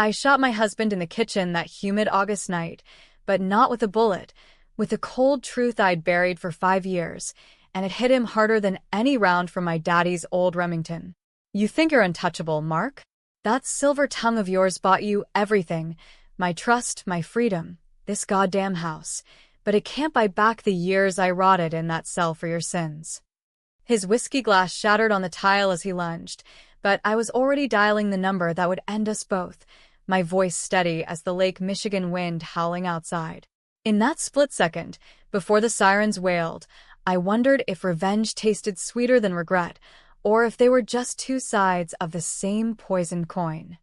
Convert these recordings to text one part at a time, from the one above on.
I shot my husband in the kitchen that humid August night, but not with a bullet, with the cold truth I'd buried for 5 years, and it hit him harder than any round from my daddy's old Remington. You think you're untouchable, Mark? That silver tongue of yours bought you everything, my trust, my freedom, this goddamn house, but it can't buy back the years I rotted in that cell for your sins. His whiskey glass shattered on the tile as he lunged, but I was already dialing the number that would end us both, my voice steady as the Lake Michigan wind howling outside. In that split second, before the sirens wailed, I wondered if revenge tasted sweeter than regret, or if they were just two sides of the same poisoned coin.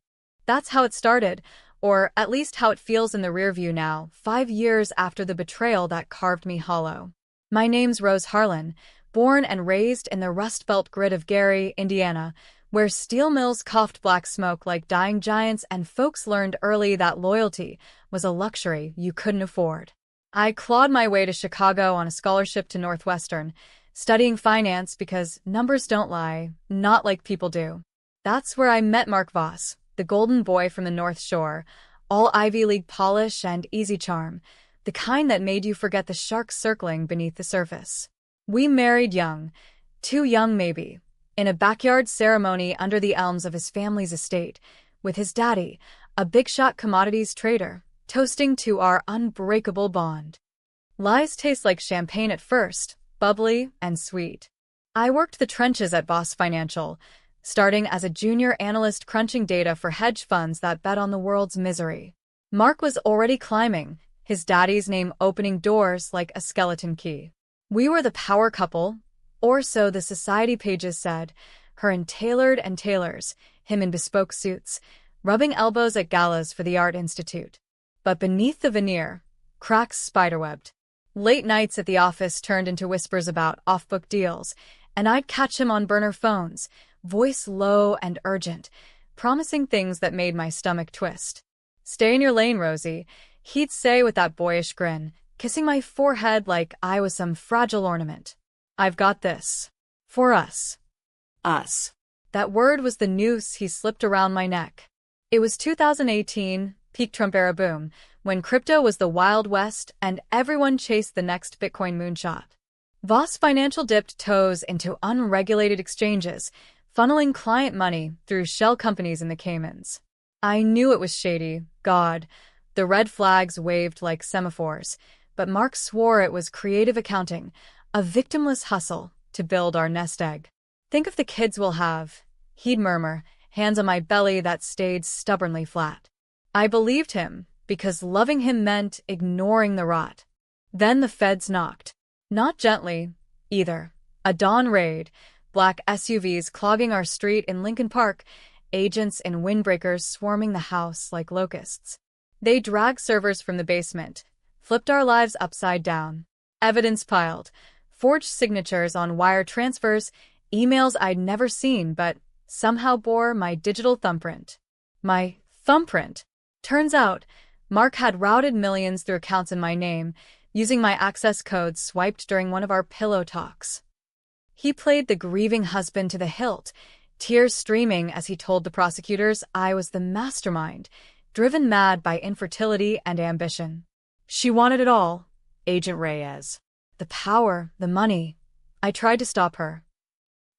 That's how it started, or at least how it feels in the rearview now, 5 years after the betrayal that carved me hollow. My name's Rose Harlan, born and raised in the Rust Belt grid of Gary, Indiana, where steel mills coughed black smoke like dying giants and folks learned early that loyalty was a luxury you couldn't afford. I clawed my way to Chicago on a scholarship to Northwestern, studying finance because numbers don't lie, not like people do. That's where I met Mark Voss, the golden boy from the North Shore, all Ivy League polish and easy charm, the kind that made you forget the sharks circling beneath the surface. We married young, too young maybe, in a backyard ceremony under the elms of his family's estate, with his daddy, a big-shot commodities trader, toasting to our unbreakable bond. Lies taste like champagne at first, bubbly and sweet. I worked the trenches at Voss Financial, starting as a junior analyst crunching data for hedge funds that bet on the world's misery. Mark was already climbing, his daddy's name opening doors like a skeleton key. We were the power couple, or so the society pages said, her in tailored and tailors, him in bespoke suits, rubbing elbows at galas for the Art Institute. But beneath the veneer, cracks spiderwebbed. Late nights at the office turned into whispers about off-book deals, and I'd catch him on burner phones, voice low and urgent, promising things that made my stomach twist. "Stay in your lane, Rosie," he'd say with that boyish grin, kissing my forehead like I was some fragile ornament. "I've got this. For us." Us. That word was the noose he slipped around my neck. It was 2018, peak Trump era boom, when crypto was the Wild West and everyone chased the next Bitcoin moonshot. Voss Financial dipped toes into unregulated exchanges, funneling client money through shell companies in the Caymans. I knew it was shady, God. The red flags waved like semaphores, but Mark swore it was creative accounting, a victimless hustle to build our nest egg. "Think of the kids we'll have," he'd murmur, hands on my belly that stayed stubbornly flat. I believed him, because loving him meant ignoring the rot. Then the feds knocked. Not gently, either. A dawn raid, black SUVs clogging our street in Lincoln Park, agents in windbreakers swarming the house like locusts. They dragged servers from the basement, flipped our lives upside down. Evidence piled, forged signatures on wire transfers, emails I'd never seen but somehow bore my digital thumbprint. My thumbprint. Turns out, Mark had routed millions through accounts in my name, using my access codes swiped during one of our pillow talks. He played the grieving husband to the hilt, tears streaming as he told the prosecutors I was the mastermind, driven mad by infertility and ambition. She wanted it all, Agent Reyes. The power, the money. I tried to stop her.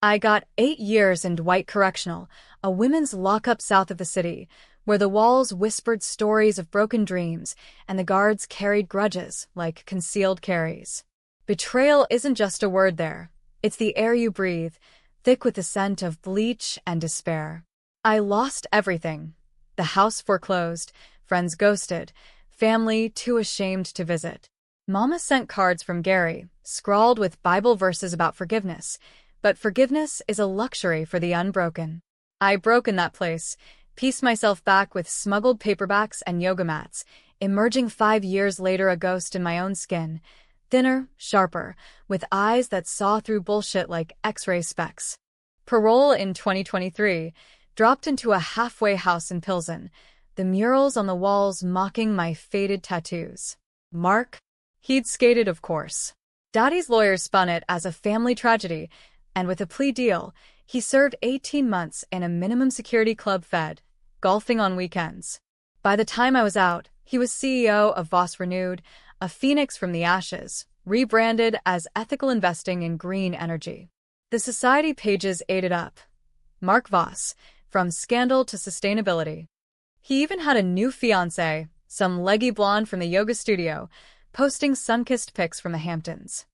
I got 8 years in Dwight Correctional, a women's lockup south of the city, where the walls whispered stories of broken dreams and the guards carried grudges like concealed carries. Betrayal isn't just a word there. It's the air you breathe, thick with the scent of bleach and despair. I lost everything. The house foreclosed, friends ghosted, family too ashamed to visit. Mama sent cards from Gary, scrawled with Bible verses about forgiveness, but forgiveness is a luxury for the unbroken. I broke in that place, pieced myself back with smuggled paperbacks and yoga mats, emerging 5 years later a ghost in my own skin, thinner, sharper, with eyes that saw through bullshit like X-ray specs. Parole in 2023, dropped into a halfway house in Pilsen, the murals on the walls mocking my faded tattoos. Mark? He'd skated, of course. Daddy's lawyers spun it as a family tragedy, and with a plea deal, he served 18 months in a minimum security club fed, golfing on weekends. By the time I was out, he was CEO of Voss Renewed, a phoenix from the ashes, rebranded as ethical investing in green energy. The society pages ate it up. Mark Voss, from scandal to sustainability. He even had a new fiancée, some leggy blonde from the yoga studio, posting sun-kissed pics from the Hamptons.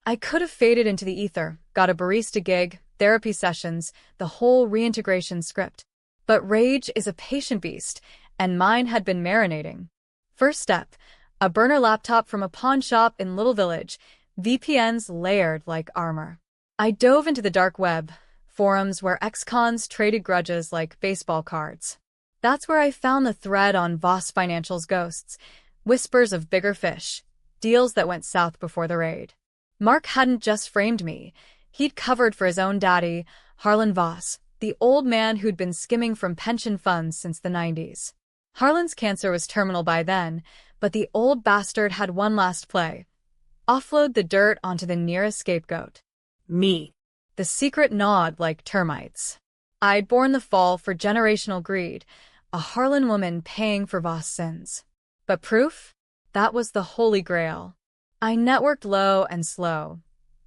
I could have faded into the ether, got a barista gig, therapy sessions, the whole reintegration script. But rage is a patient beast, and mine had been marinating. First step, a burner laptop from a pawn shop in Little Village, VPNs layered like armor. I dove into the dark web, forums where ex-cons traded grudges like baseball cards. That's where I found the thread on Voss Financial's ghosts, whispers of bigger fish, deals that went south before the raid. Mark hadn't just framed me. He'd covered for his own daddy, Harlan Voss, the old man who'd been skimming from pension funds since the 90s. Harlan's cancer was terminal by then, but the old bastard had one last play. Offload the dirt onto the nearest scapegoat. Me. The secret gnawed like termites. I'd borne the fall for generational greed, a Harlan woman paying for Voss sins. But proof? That was the holy grail. I networked low and slow,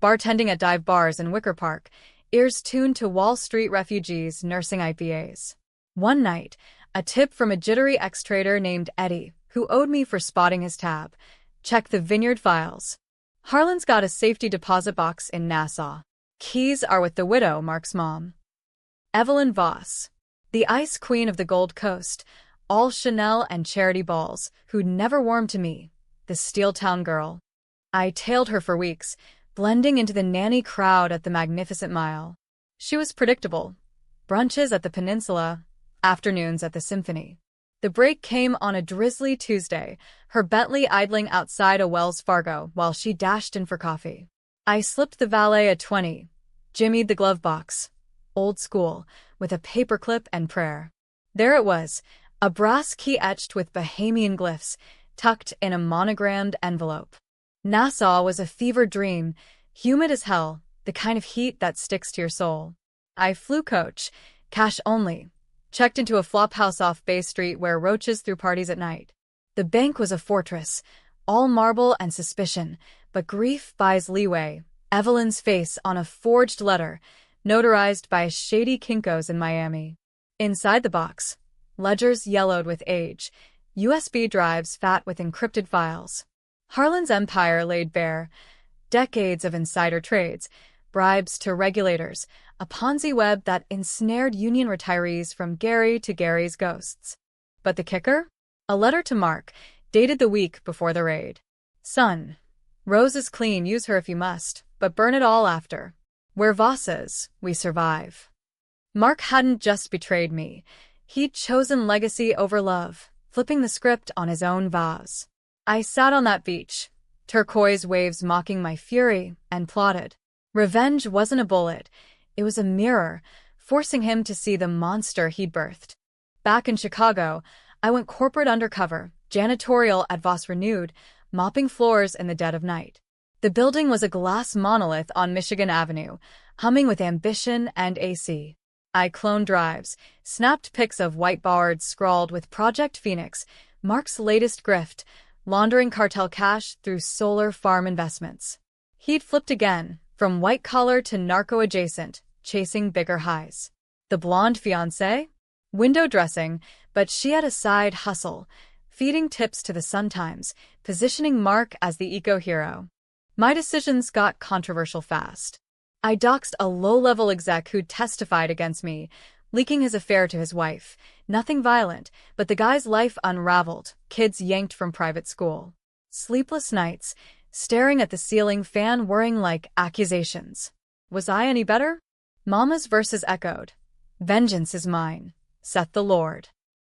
bartending at dive bars in Wicker Park, ears tuned to Wall Street refugees nursing IPAs. One night, a tip from a jittery ex-trader named Eddie, who owed me for spotting his tab. Check the vineyard files. Harlan's got a safety deposit box in Nassau. Keys are with the widow, Mark's mom. Evelyn Voss, the ice queen of the Gold Coast, all Chanel and charity balls, who'd never warmed to me, the Steel Town girl. I tailed her for weeks, blending into the nanny crowd at the Magnificent Mile. She was predictable. Brunches at the Peninsula, afternoons at the Symphony. The break came on a drizzly Tuesday, her Bentley idling outside a Wells Fargo while she dashed in for coffee. I slipped the valet a 20, jimmied the glove box, old school, with a paperclip and prayer. There it was, a brass key etched with Bahamian glyphs, tucked in a monogrammed envelope. Nassau was a fever dream, humid as hell, the kind of heat that sticks to your soul. I flew coach, cash only, checked into a flophouse off Bay Street where roaches threw parties at night. The bank was a fortress, all marble and suspicion, but grief buys leeway. Evelyn's face on a forged letter, notarized by shady Kinkos in Miami. Inside the box, ledgers yellowed with age, USB drives fat with encrypted files. Harlan's empire laid bare, decades of insider trades, bribes to regulators, a Ponzi web that ensnared union retirees from Gary to Gary's ghosts. But the kicker? A letter to Mark, dated the week before the raid. Son, Rose is clean, use her if you must, but burn it all after. We're Vosses, we survive. Mark hadn't just betrayed me. He'd chosen legacy over love, flipping the script on his own vase. I sat on that beach, turquoise waves mocking my fury, and plotted. Revenge wasn't a bullet, it was a mirror, forcing him to see the monster he'd birthed. Back in Chicago, I went corporate undercover, janitorial at Voss Renewed, mopping floors in the dead of night. The building was a glass monolith on Michigan Avenue, humming with ambition and AC. I cloned drives, snapped pics of whiteboards scrawled with Project Phoenix, Mark's latest grift, laundering cartel cash through solar farm investments. He'd flipped again, from white-collar to narco-adjacent, chasing bigger highs. The blonde fiancée? Window dressing, but she had a side hustle, feeding tips to the Sun-Times, positioning Mark as the eco-hero. My decisions got controversial fast. I doxed a low-level exec who'd testified against me, leaking his affair to his wife. Nothing violent, but the guy's life unraveled, kids yanked from private school. Sleepless nights, staring at the ceiling fan whirring like accusations. Was I any better? Mama's verses echoed. Vengeance is mine, saith the Lord.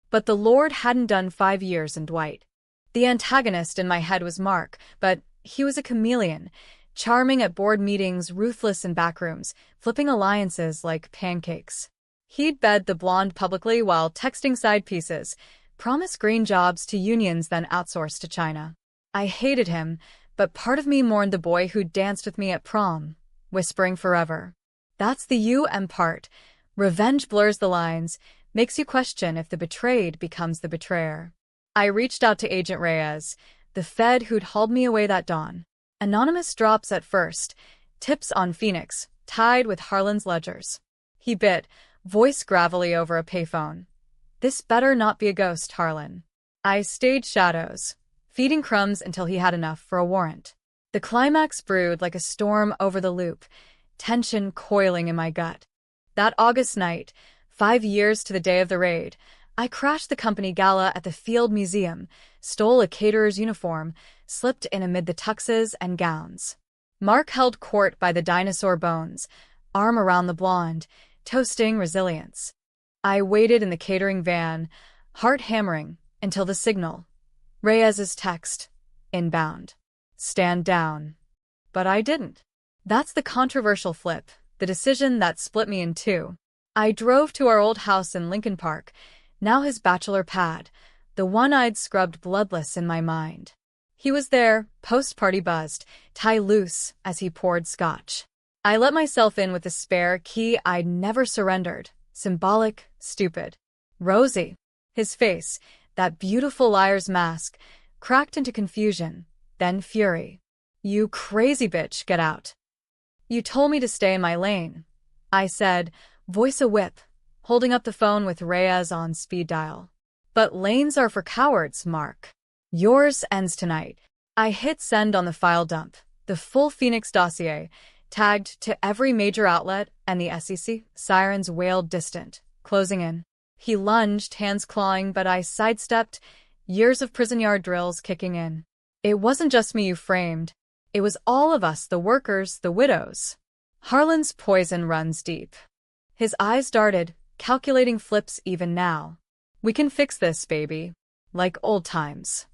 But the Lord hadn't done 5 years in Dwight. The antagonist in my head was Mark, but he was a chameleon, charming at board meetings, ruthless in backrooms, flipping alliances like pancakes. He'd bed the blonde publicly while texting side pieces, promise green jobs to unions then outsource to China. I hated him, but part of me mourned the boy who danced with me at prom, whispering forever. That's the part. Revenge blurs the lines, Makes you question if the betrayed becomes the betrayer. I reached out to Agent Reyes, the Fed who'd hauled me away that dawn. Anonymous drops at first, tips on Phoenix, tied with Harlan's ledgers. He bit, voice gravelly over a payphone. This better not be a ghost, Harlan. I stayed shadows, feeding crumbs until he had enough for a warrant. The climax brewed like a storm over the loop, tension coiling in my gut. That August night, 5 years to the day of the raid, I crashed the company gala at the Field Museum, stole a caterer's uniform, slipped in amid the tuxes and gowns. Mark held court by the dinosaur bones, arm around the blonde, toasting resilience. I waited in the catering van, heart hammering, until the signal. Reyes's text. Inbound. Stand down. But I didn't. That's the controversial flip, the decision that split me in two. I drove to our old house in Lincoln Park, now his bachelor pad, the one I'd scrubbed bloodless in my mind. He was there, post-party buzzed, tie loose as he poured scotch. I let myself in with the spare key I'd never surrendered, symbolic, stupid. Rosie. His face, that beautiful liar's mask, cracked into confusion, then fury. You crazy bitch, get out. You told me to stay in my lane, I said, voice a whip, holding up the phone with Reyes on speed dial. But lanes are for cowards, Mark. Yours ends tonight. I hit send on the file dump, the full Phoenix dossier, tagged to every major outlet, and the SEC sirens wailed distant, closing in. He lunged, hands clawing, but I sidestepped, years of prison yard drills kicking in. It wasn't just me you framed. It was all of us, the workers, the widows. Harlan's poison runs deep. His eyes darted, calculating flips even now. We can fix this, baby. Like old times.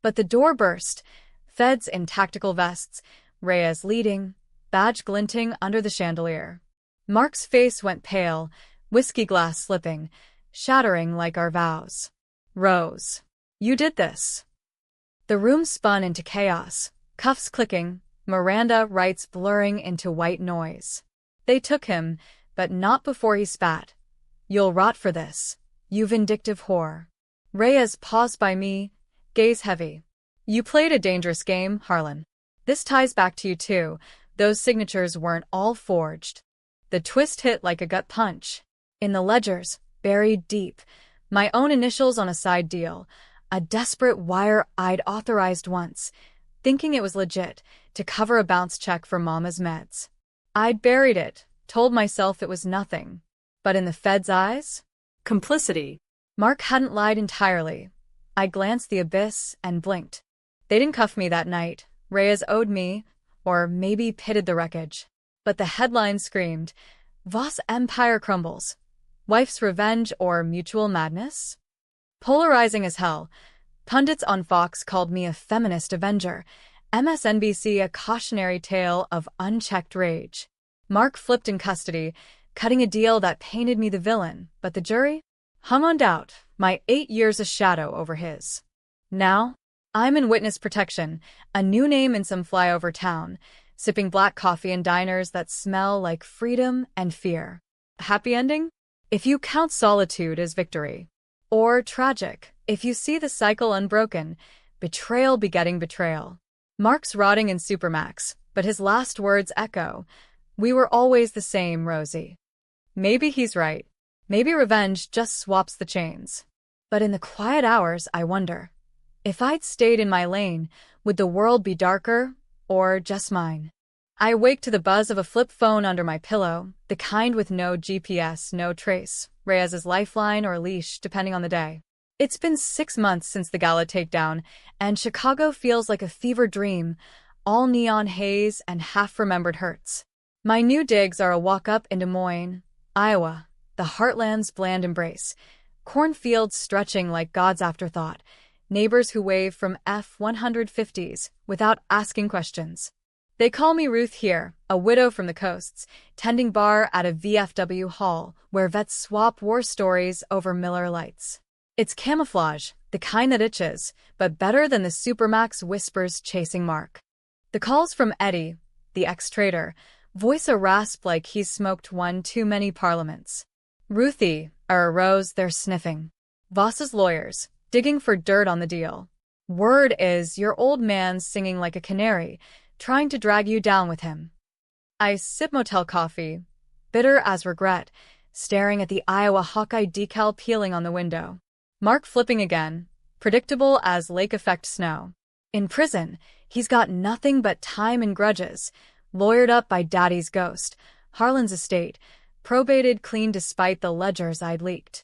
But the door burst. Feds in tactical vests, Reyes leading, badge glinting under the chandelier. Mark's face went pale, whiskey glass slipping, shattering like our vows. Rose. You did this. The room spun into chaos, cuffs clicking, Miranda rights blurring into white noise. They took him, but not before he spat. You'll rot for this, you vindictive whore. Reyes paused by me, gaze heavy. You played a dangerous game, Harlan. This ties back to you too. Those signatures weren't all forged. The twist hit like a gut punch. In the ledgers, buried deep, my own initials on a side deal, a desperate wire I'd authorized once, thinking it was legit, to cover a bounce check for Mama's meds. I'd buried it, told myself it was nothing. But in the Fed's eyes? Complicity. Mark hadn't lied entirely. I glanced the abyss and blinked. They didn't cuff me that night. Reyes owed me, or maybe pitted the wreckage. But the headline screamed, Voss Empire crumbles. Wife's revenge or mutual madness? Polarizing as hell. Pundits on Fox called me a feminist avenger, MSNBC a cautionary tale of unchecked rage. Mark flipped in custody, cutting a deal that painted me the villain, but the jury? Hung on doubt, my 8 years a shadow over his. Now, I'm in witness protection, a new name in some flyover town, sipping black coffee in diners that smell like freedom and fear. Happy ending? If you count solitude as victory. Or tragic, if you see the cycle unbroken, betrayal begetting betrayal. Mark's rotting in Supermax, but his last words echo, we were always the same, Rosie. Maybe he's right. Maybe revenge just swaps the chains. But in the quiet hours, I wonder, if I'd stayed in my lane, would the world be darker, or just mine? I awake to the buzz of a flip phone under my pillow, the kind with no GPS, no trace, Reyes's lifeline or leash, depending on the day. It's been 6 months since the gala takedown, and Chicago feels like a fever dream, all neon haze and half-remembered hurts. My new digs are a walk up in Des Moines, Iowa, the heartland's bland embrace, cornfields stretching like God's afterthought, neighbors who wave from F-150s without asking questions. They call me Ruth here, a widow from the coasts, tending bar at a VFW hall where vets swap war stories over Miller Lights. It's camouflage, the kind that itches, but better than the Supermax whispers chasing Mark. The calls from Eddie, the ex-trader, voice a rasp like he's smoked one too many parliaments. Ruthie, Rose, they're sniffing. Voss's lawyers, digging for dirt on the deal. Word is your old man's singing like a canary, trying to drag you down with him. I sip motel coffee, bitter as regret, staring at the Iowa Hawkeye decal peeling on the window. Mark flipping again, predictable as lake effect snow. In prison, he's got nothing but time and grudges, lawyered up by Daddy's ghost, Harlan's estate, probated clean despite the ledgers I'd leaked.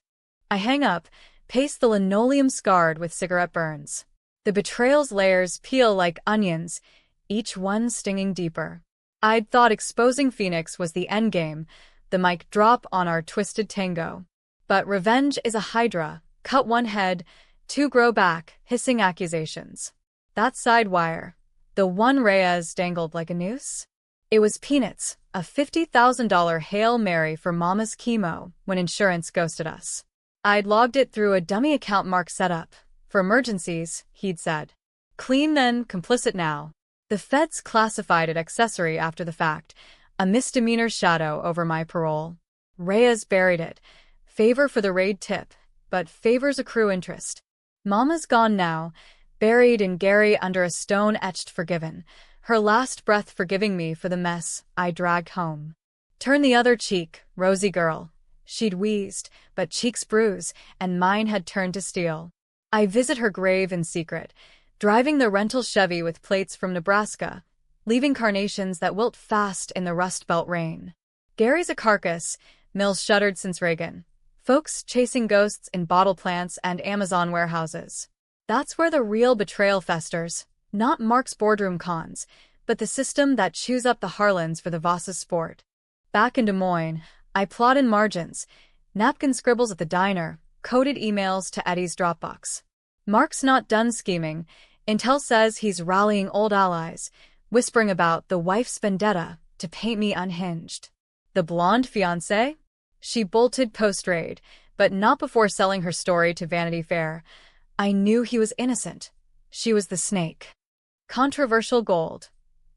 I hang up, pace the linoleum scarred with cigarette burns. The betrayal's layers peel like onions, each one stinging deeper. I'd thought exposing Phoenix was the endgame, the mic drop on our twisted tango. But revenge is a hydra, cut one head, two grow back, hissing accusations. That side wire, the one Reyes dangled like a noose? It was peanuts, a $50,000 Hail Mary for Mama's chemo when insurance ghosted us. I'd logged it through a dummy account Mark set up. For emergencies, he'd said. Clean then, complicit now. The feds classified it accessory after the fact, a misdemeanor shadow over my parole. Reyes buried it. Favor for the raid tip, but favors accrue interest. Mama's gone now, buried in Gary under a stone etched forgiven, her last breath forgiving me for the mess I dragged home. Turn the other cheek, rosy girl. She'd wheezed, but cheeks bruise, and mine had turned to steel. I visit her grave in secret, driving the rental Chevy with plates from Nebraska, leaving carnations that wilt fast in the Rust Belt rain. Gary's a carcass, mills shuttered since Reagan. Folks chasing ghosts in bottle plants and Amazon warehouses. That's where the real betrayal festers, not Mark's boardroom cons, but the system that chews up the Harlans for the Voss's sport. Back in Des Moines, I plot in margins, napkin scribbles at the diner, coded emails to Eddie's Dropbox. Mark's not done scheming. Intel says he's rallying old allies, whispering about the wife's vendetta to paint me unhinged. The blonde fiancée? She bolted post-raid, but not before selling her story to Vanity Fair. I knew he was innocent. She was the snake. Controversial gold.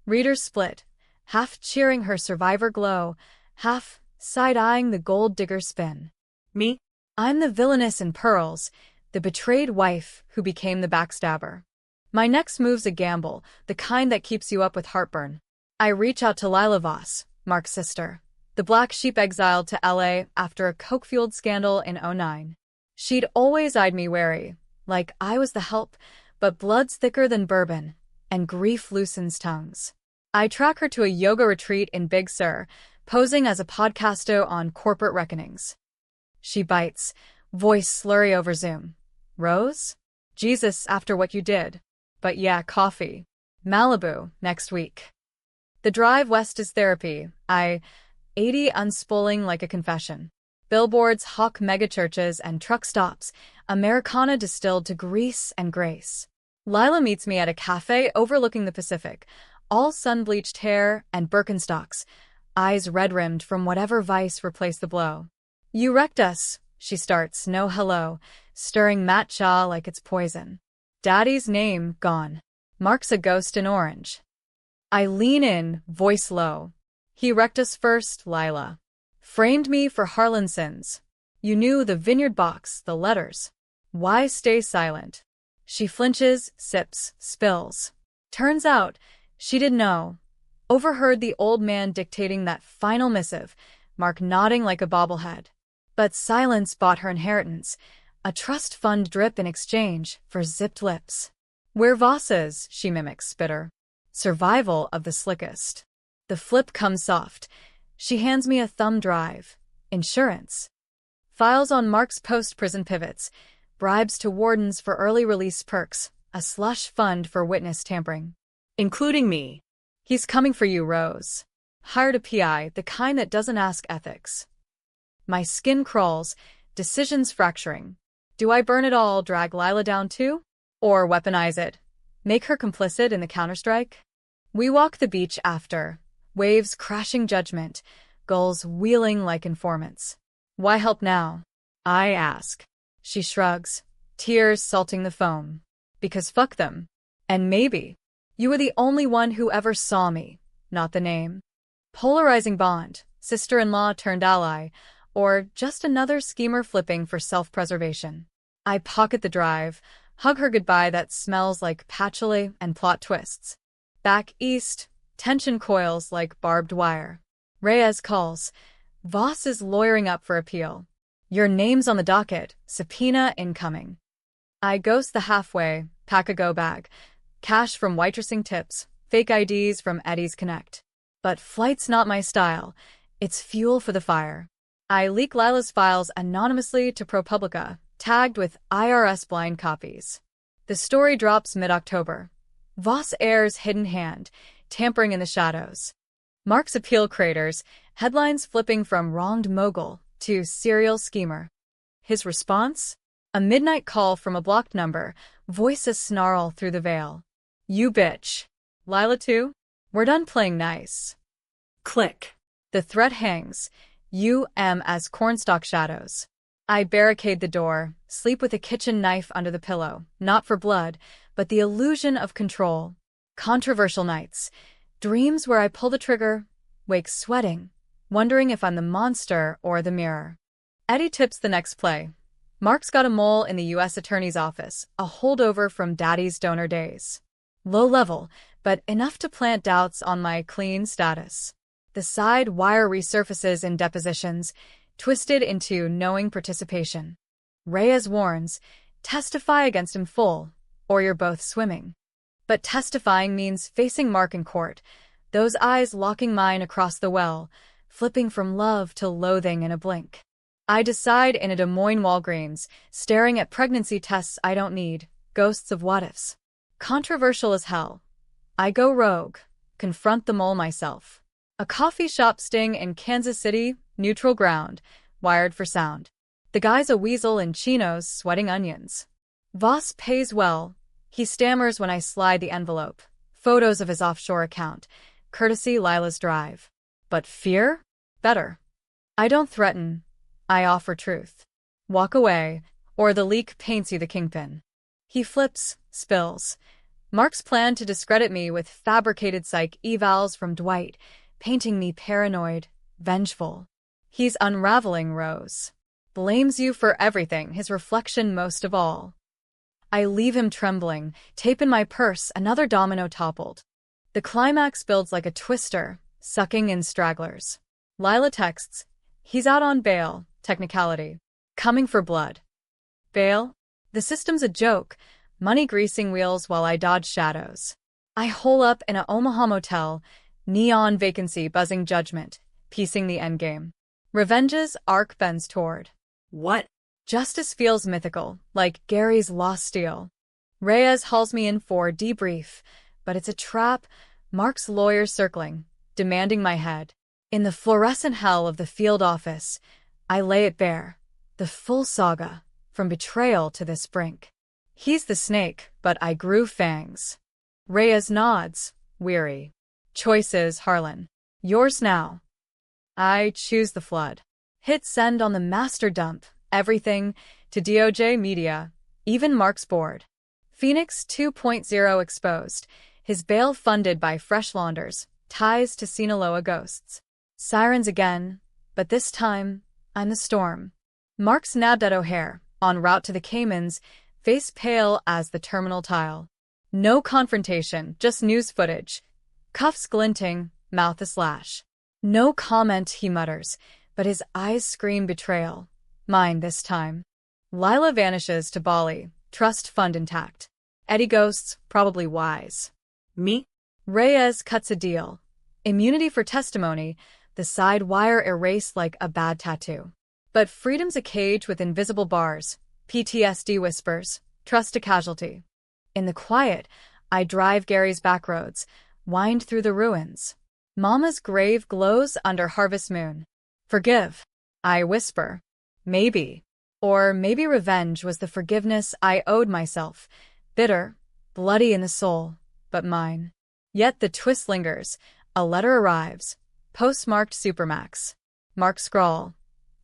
Readers split, half cheering her survivor glow, half side-eyeing the gold digger spin. Me? I'm the villainess in pearls, the betrayed wife who became the backstabber. My next move's a gamble, the kind that keeps you up with heartburn. I reach out to Lila Voss, Mark's sister, the black sheep exiled to LA after a coke-fueled scandal in '09. She'd always eyed me wary, like I was the help, but blood's thicker than bourbon, and grief loosens tongues. I track her to a yoga retreat in Big Sur, posing as a podcasto on corporate reckonings. She bites, voice slurry over Zoom. Rose? Jesus, after what you did. But yeah, coffee. Malibu, next week. The drive west is therapy. 80 unspooling like a confession. Billboards hawk megachurches and truck stops, Americana distilled to grease and grace. Lila meets me at a cafe overlooking the Pacific, all sun-bleached hair and Birkenstocks, eyes red-rimmed from whatever vice replaced the blow. You wrecked us, she starts, no hello, stirring matcha like it's poison. Daddy's name gone. Mark's a ghost in orange. I lean in, voice low. He wrecked us first, Lila. Framed me for Harlansons. You knew the vineyard box, the letters. Why stay silent? She flinches, sips, spills. Turns out, she didn't know. Overheard the old man dictating that final missive, Mark nodding like a bobblehead. But silence bought her inheritance, a trust fund drip in exchange for zipped lips. We're Voss's, she mimics, bitter. Survival of the slickest. The flip comes soft. She hands me a thumb drive. Insurance. Files on Mark's post-prison pivots. Bribes to wardens for early release perks. A slush fund for witness tampering. Including me. He's coming for you, Rose. Hired a PI, the kind that doesn't ask ethics. My skin crawls, decisions fracturing. Do I burn it all, drag Lila down too? Or weaponize it? Make her complicit in the counterstrike? We walk the beach after. Waves crashing judgment, gulls wheeling like informants. Why help now? I ask. She shrugs, tears salting the foam. Because fuck them. And maybe. You were the only one who ever saw me, not the name. Polarizing bond, sister-in-law turned ally, or just another schemer flipping for self-preservation. I pocket the drive, hug her goodbye that smells like patchouli and plot twists. Back east, tension coils like barbed wire. Reyes calls. Voss is lawyering up for appeal. Your name's on the docket, subpoena incoming. I ghost the halfway, pack a go bag. Cash from waitressing tips, fake IDs from Eddie's Connect. But flight's not my style. It's fuel for the fire. I leak Lila's files anonymously to ProPublica, tagged with IRS blind copies. The story drops mid-October. Voss airs Hidden Hand, tampering in the shadows. Mark's appeal craters, headlines flipping from wronged mogul to serial schemer. His response? A midnight call from a blocked number, voices snarl through the veil. You bitch. Lila too? We're done playing nice. Click. The threat hangs. as cornstalk shadows. I barricade the door, sleep with a kitchen knife under the pillow, not for blood, but the illusion of control. Controversial nights. Dreams where I pull the trigger, wake sweating, wondering if I'm the monster or the mirror. Eddie tips the next play. Mark's got a mole in the U.S. Attorney's Office, a holdover from Daddy's donor days. Low level, but enough to plant doubts on my clean status. The side wire resurfaces in depositions, twisted into knowing participation. Reyes warns, testify against him full, or you're both swimming. But testifying means facing Mark in court, those eyes locking mine across the well, flipping from love to loathing in a blink. I decide in a Des Moines Walgreens, staring at pregnancy tests I don't need, ghosts of what-ifs. Controversial as hell. I go rogue, confront the mole myself. A coffee shop sting in Kansas City, neutral ground, wired for sound. The guy's a weasel in chinos sweating onions. Voss pays well. He stammers when I slide the envelope. Photos of his offshore account, courtesy Lila's drive. But fear? Better. I don't threaten. I offer truth. Walk away, or the leak paints you the kingpin. He flips, spills. Mark's plan to discredit me with fabricated psych evals from Dwight, painting me paranoid, vengeful. He's unraveling Rose. Blames you for everything, his reflection most of all. I leave him trembling, tape in my purse, another domino toppled. The climax builds like a twister, sucking in stragglers. Lila texts, he's out on bail, technicality. Coming for blood. Bail? The system's a joke, money greasing wheels while I dodge shadows. I hole up in a Omaha motel, neon vacancy buzzing judgment, piecing the endgame. Revenge's arc bends toward. What? Justice feels mythical, like Gary's lost steel. Reyes hauls me in for debrief, but it's a trap, Mark's lawyers circling, demanding my head. In the fluorescent hell of the field office, I lay it bare, the full saga, from betrayal to this brink. He's the snake, but I grew fangs. Reyes nods, weary. Choices, Harlan. Yours now. I choose the flood. Hit send on the master dump, everything, to DOJ Media, even Mark's board. Phoenix 2.0 exposed, his bail funded by fresh launders, ties to Sinaloa ghosts. Sirens again, but this time, I'm the storm. Mark's nabbed at O'Hare, en route to the Caymans, face pale as the terminal tile. No confrontation, just news footage. Cuffs glinting, mouth aslash. No comment, he mutters, but his eyes scream betrayal. Mine this time. Lila vanishes to Bali, trust fund intact. Eddie ghosts, probably wise. Me? Reyes cuts a deal. Immunity for testimony, the side wire erased like a bad tattoo. But freedom's a cage with invisible bars. PTSD whispers, trust a casualty. In the quiet, I drive Gary's backroads, wind through the ruins. Mama's grave glows under harvest moon. Forgive, I whisper. Maybe. Or maybe revenge was the forgiveness I owed myself. Bitter, bloody in the soul, but mine. Yet the twist lingers. A letter arrives. Postmarked Supermax. Mark scrawl.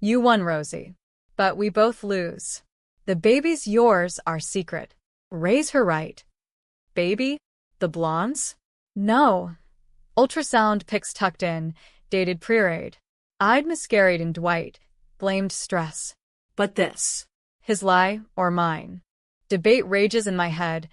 You won, Rosie. But we both lose. The baby's yours, our secret. Raise her right. Baby? The blondes? No. Ultrasound pics tucked in, dated pre-raid. I'd miscarried in Dwight. blamed stress. But this. His lie or mine? Debate rages in my head,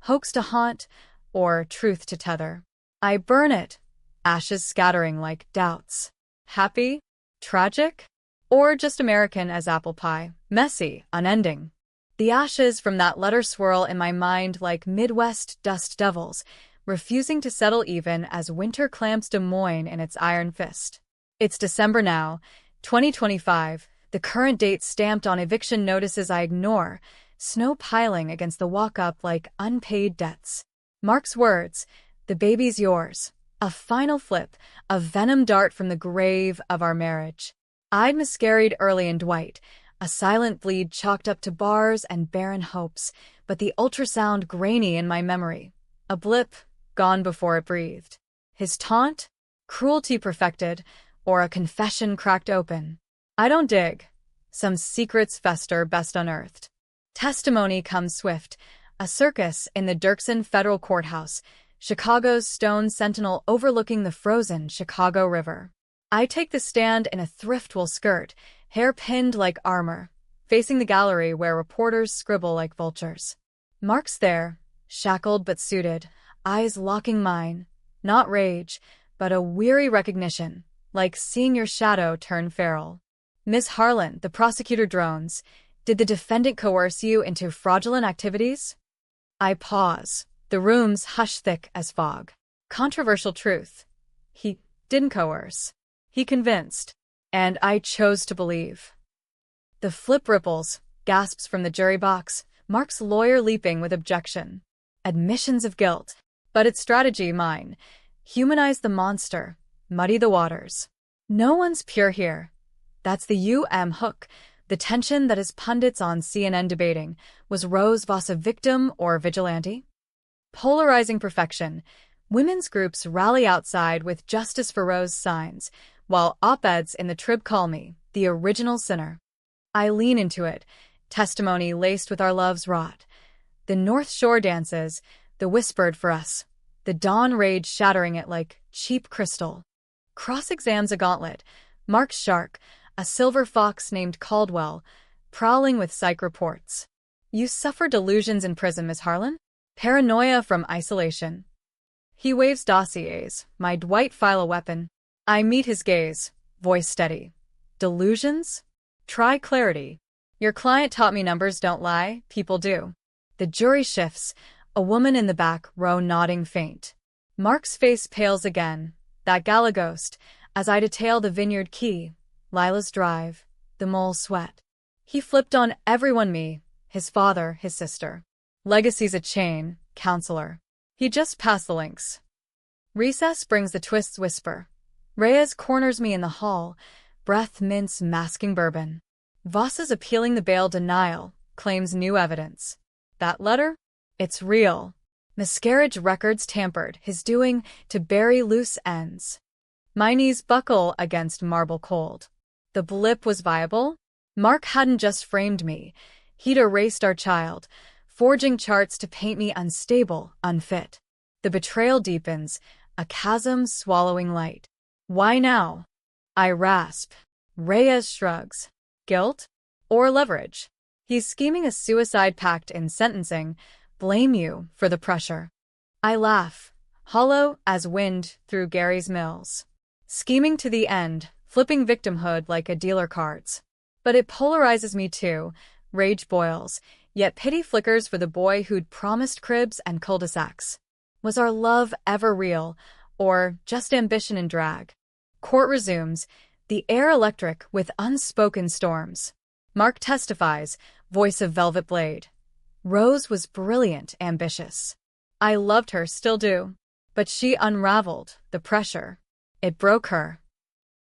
hoax to haunt or truth to tether. I burn it, ashes scattering like doubts. Happy? Tragic? Or just American as apple pie, messy, unending? The ashes from that letter swirl in my mind like Midwest dust devils, refusing to settle even as winter clamps Des Moines in its iron fist. It's December now, 2025, the current date stamped on eviction notices I ignore, snow piling against the walk-up like unpaid debts. Mark's words, "The baby's yours," a final flip, a venom dart from the grave of our marriage. I'd miscarried early in Dwight, a silent bleed chalked up to bars and barren hopes, but the ultrasound grainy in my memory. A blip, gone before it breathed. His taunt? Cruelty perfected, or a confession cracked open? I don't dig. Some secrets fester best unearthed. Testimony comes swift. A circus in the Dirksen Federal Courthouse, Chicago's stone sentinel overlooking the frozen Chicago River. I take the stand in a thriftwool skirt, hair pinned like armor, facing the gallery where reporters scribble like vultures. Mark's there, shackled but suited, eyes locking mine. Not rage, but a weary recognition, like seeing your shadow turn feral. "Miss Harlan," the prosecutor drones, "did the defendant coerce you into fraudulent activities?" I pause. The room's hush-thick as fog. Controversial truth. He didn't coerce. He convinced. And I chose to believe. The flip ripples, gasps from the jury box, Mark's lawyer leaping with objection. Admissions of guilt. But it's strategy, mine. Humanize the monster. Muddy the waters. No one's pure here. That's the hook. The tension that is pundits on CNN debating. Was Rose Voss a victim or vigilante? Polarizing perfection. Women's groups rally outside with Justice for Rose signs, while op-eds in the Trib call me the original sinner. I lean into it, testimony laced with our love's rot. The North Shore dances, the whispered for us, the dawn rage shattering it like cheap crystal. Cross-exams a gauntlet, Mark's shark, a silver fox named Caldwell, prowling with psych reports. You suffer delusions in prison, Miss Harlan? Paranoia from isolation. He waves dossiers, my Dwight file a weapon. I meet his gaze, voice steady. Delusions? Try clarity. Your client taught me numbers don't lie, people do. The jury shifts, a woman in the back row nodding faint. Mark's face pales again, that gala ghost, as I detail the vineyard key, Lila's drive, the mole sweat. He flipped on everyone, me, his father, his sister. Legacy's a chain, counselor. He just passed the links. Recess brings the twist's whisper. Reyes corners me in the hall, breath mints masking bourbon. Voss is appealing the bail denial, claims new evidence. That letter? It's real. Miscarriage records tampered, his doing to bury loose ends. My knees buckle against marble cold. The blip was viable? Mark hadn't just framed me. He'd erased our child, forging charts to paint me unstable, unfit. The betrayal deepens, a chasm swallowing light. Why now? I rasp. Reyes shrugs. Guilt? Or leverage? He's scheming a suicide pact in sentencing. Blame you for the pressure. I laugh, hollow as wind through Gary's mills. Scheming to the end, flipping victimhood like a dealer cards. But it polarizes me too. Rage boils, yet pity flickers for the boy who'd promised cribs and cul-de-sacs. Was our love ever real, or just ambition and drag? Court resumes, the air electric with unspoken storms. Mark testifies, voice of velvet blade. Rose was brilliant, ambitious. I loved her, still do. But she unraveled, the pressure. It broke her.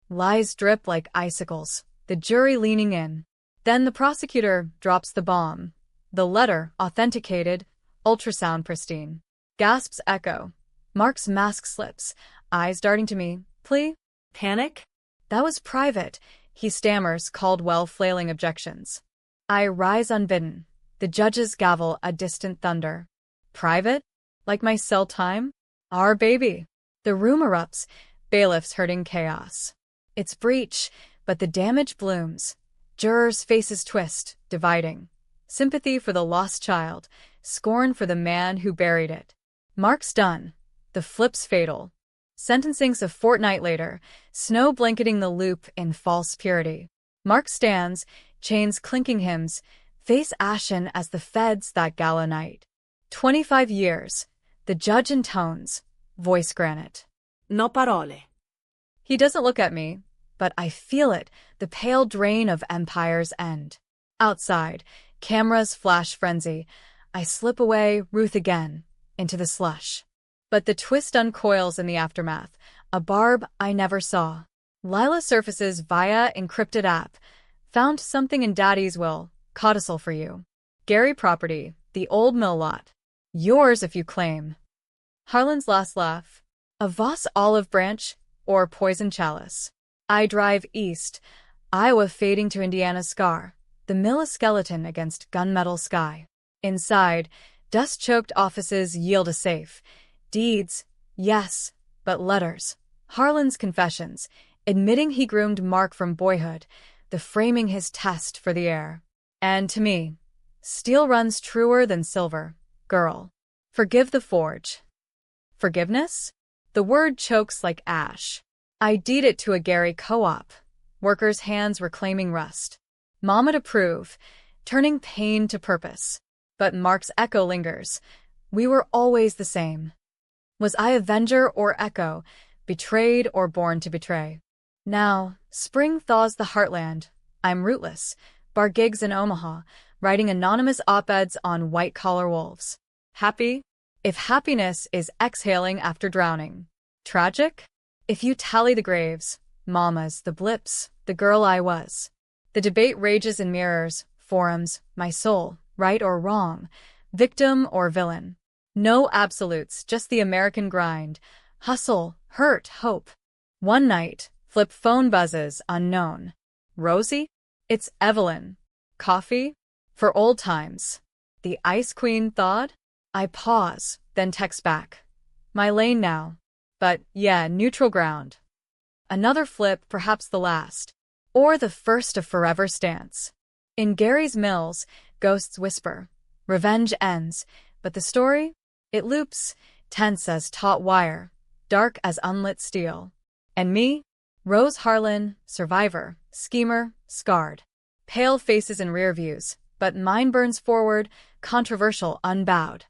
Lies drip like icicles, the jury leaning in. Then the prosecutor drops the bomb. The letter, authenticated, ultrasound pristine. Gasps echo. Mark's mask slips, eyes darting to me. Plea? Panic? That was private, he stammers, Caldwell flailing objections. I rise unbidden. The judge's gavel a distant thunder. Private? Like my cell time? Our baby. The room erupts, bailiffs herding chaos. It's breach, but the damage blooms, Jurors' faces twist, dividing. Sympathy for the lost child, scorn for the man who buried it. Mark's done. The flip's fatal. Sentencing's a fortnight later, snow blanketing the loop in false purity. Mark stands, chains clinking hymns, face ashen as the feds that gala night. 25 years. The judge intones, voice granite. No parole. He doesn't look at me, but I feel it, the pale drain of empire's end. Outside, cameras flash frenzy. I slip away, Ruth again, into the slush. But the twist uncoils in the aftermath, a barb I never saw. Lila surfaces via encrypted app. Found something in Daddy's will, codicil for you. Gary property, the old mill lot. Yours if you claim. Harlan's last laugh. A Voss olive branch or poison chalice. I drive east, Iowa fading to Indiana's scar. The mill a skeleton against gunmetal sky. Inside, dust-choked offices yield a safe. Deeds, yes, but letters. Harlan's confessions, admitting he groomed Mark from boyhood, the framing his test for the air. And to me, steel runs truer than silver, girl. Forgive the forge. Forgiveness? The word chokes like ash. I deed it to a Gary co-op. Workers' hands reclaiming rust. Mama'd approve, turning pain to purpose. But Mark's echo lingers. We were always the same. Was I avenger or echo, betrayed or born to betray? Now, spring thaws the heartland. I'm rootless. Bar gigs in Omaha, writing anonymous op-eds on white-collar wolves. Happy? If happiness is exhaling after drowning. Tragic? If you tally the graves, mamas, the blips, the girl I was. The debate rages in mirrors, forums, my soul, right or wrong, victim or villain. No absolutes, just the American grind. Hustle, hurt, hope. One night, flip phone buzzes, unknown. Rosie? It's Evelyn. Coffee? For old times. The Ice Queen thawed? I pause, then text back. My lane now. But, yeah, neutral ground. Another flip, perhaps the last. Or the first of forever stance. In Gary's Mills, ghosts whisper. Revenge ends, but the story? It loops, tense as taut wire, dark as unlit steel. And me? Rose Harlan, survivor, schemer, scarred. Pale faces in rear views, but mine burns forward, controversial, unbowed.